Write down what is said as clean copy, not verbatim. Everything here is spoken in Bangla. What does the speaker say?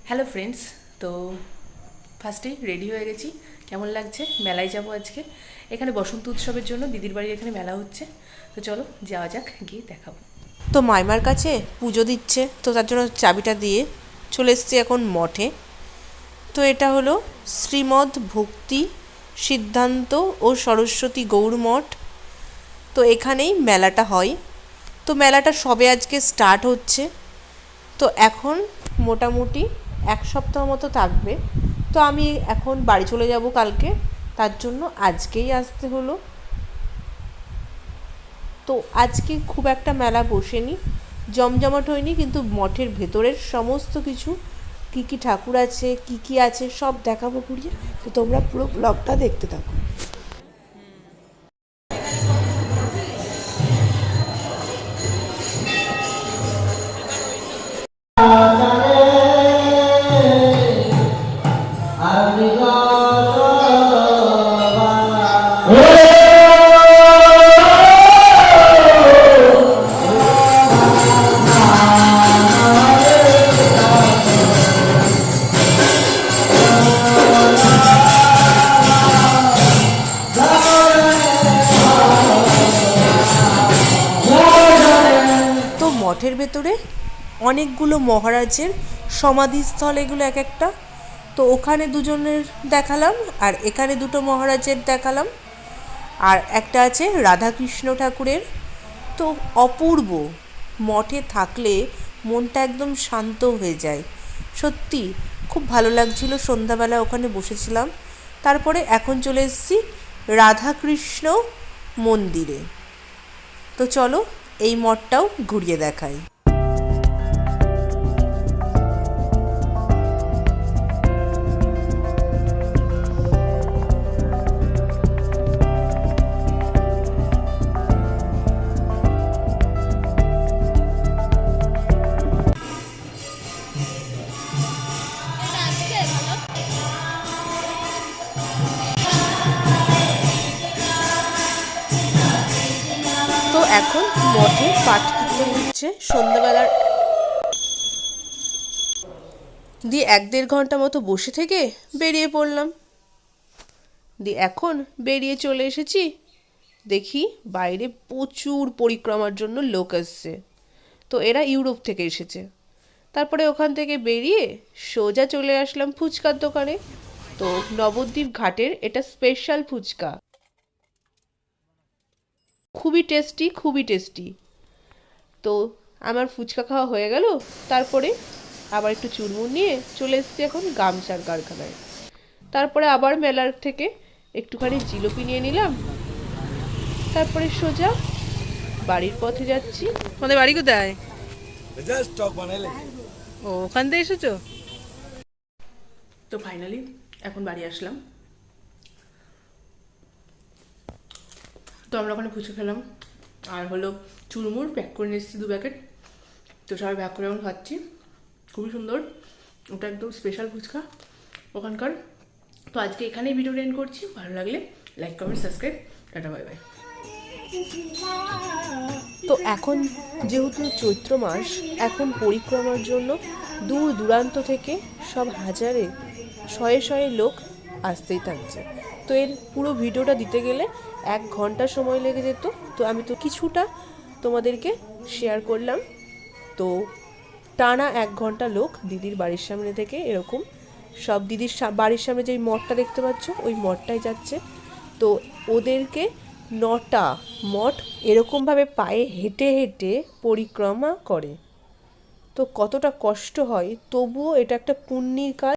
হ্যালো ফ্রেন্ডস, তো ফার্স্টেই রেডি হয়ে গেছি। কেমন লাগছে? মেলায় যাব আজকে। এখানে বসন্ত উৎসবের জন্য দিদির বাড়ির এখানে মেলা হচ্ছে। তো চলো যাওয়া যাক, গিয়ে দেখাবো। তো মাইমার কাছে পুজো দিচ্ছে, তো তার জন্য চাবিটা দিয়ে চলে এসেছি এখন মঠে। তো এটা হলো শ্রীমদ ভক্তি সিদ্ধান্ত ও সরস্বতী গৌর মঠ। তো এখানেই মেলাটা হয়। তো মেলাটা সবে আজকে স্টার্ট হচ্ছে। তো এখন মোটামুটি এক সপ্তাহ মতো থাকবে। তো আমি এখন বাড়ি চলে যাব কালকে, তার জন্য আজকেই আসতে হলো। তো আজকে খুব একটা মেলা বসেনি, জমজমাট হয়নি, কিন্তু মঠের ভেতরের সমস্ত কিছু কী কী ঠাকুর আছে, কী কী আছে সব দেখাবো ঘুরিয়ে। তো তোমরা পুরো ব্লগটা দেখতে থাকো। তো মঠের ভেতরে অনেকগুলো মহারাজের সমাধিস্থল, এগুলো এক একটা। তো ওখানে দুজনের দেখালাম, আর এখানে দুটো মহারাজের দেখালাম, আর একটা আছে রাধাকৃষ্ণ ঠাকুরের। তো অপূর্ব, মঠে থাকলে মনটা একদম শান্ত হয়ে যায়। সত্যি খুব ভালো লাগছিল। সন্ধ্যাবেলা ওখানে বসেছিলাম। তারপরে এখন চলে এসেছি রাধাকৃষ্ণ মন্দিরে। তো চলো এই মঠটাও ঘুরিয়ে দেখাই। তো এখন মঠে পাঠ কীর্তন হচ্ছে সন্ধ্যাবেলার। দিয়ে 1-1.5 ঘন্টা মতো বসে থেকে বেরিয়ে পড়লাম। দিয়ে এখন বেরিয়ে চলে এসেছি। দেখি বাইরে প্রচুর পরিক্রমার জন্য লোক আসছে। তো এরা ইউরোপ থেকে এসেছে। তারপরে ওখান থেকে বেরিয়ে সোজা চলে আসলাম ফুচকার দোকানে। তো নবদ্বীপ ঘাটের এটা স্পেশাল ফুচকা, খুবই টেস্টি, খুবই টেস্টি। তো আমার ফুচকা খাওয়া হয়ে গেল। তারপরে আবার একটু চুরমুর নিয়ে চলে এসেছি এখন গামছার কারখানায়। তারপরে আবার মেলার থেকে একটুখানি জিলিপি নিয়ে নিলাম। তারপরে সোজা বাড়ির পথে যাচ্ছি। আমাদের বাড়ি কোথায়? ও, ওখান থেকে এসেছো? তো ফাইনালি এখন বাড়ি আসলাম। তো আমরা ওখানে ফুচকা খেলাম, আর হলো চুরমুর প্যাক করে নিয়ে এসেছি 2 প্যাকেট। তো সবাই প্যাক করে এখন খাচ্ছি। খুবই সুন্দর, ওটা একদম স্পেশাল ফুচকা ওখানকার। তো আজকে এখানেই ভিডিওটা এন্ড করছি। ভালো লাগলে like, comment, subscribe. Tata, bye bye. তো এখন যেহেতু চৈত্র মাস, এখন পরিক্রমার জন্য দূর দূরান্ত থেকে সব হাজারে শয়ে শয়ে লোক আসতেই থাকছে। তো এর পুরো ভিডিওটা দিতে গেলে 1 ঘন্টা সময় লেগে যেত। তো আমি তো কিছুটা তোমাদেরকে শেয়ার করলাম। তো টানা 1 ঘন্টা লোক দিদির বাড়ির সামনে থেকে এরকম সব দিদির বাড়ির সামনে যে মঠটা দেখতে পাচ্ছ, ওই মঠটাই যাচ্ছে। তো ওদেরকে 9টা মঠ এরকমভাবে পায়ে হেঁটে হেঁটে পরিক্রমা করে। তো কতটা কষ্ট হয়, তবুও এটা একটা পুণ্যের কাজ।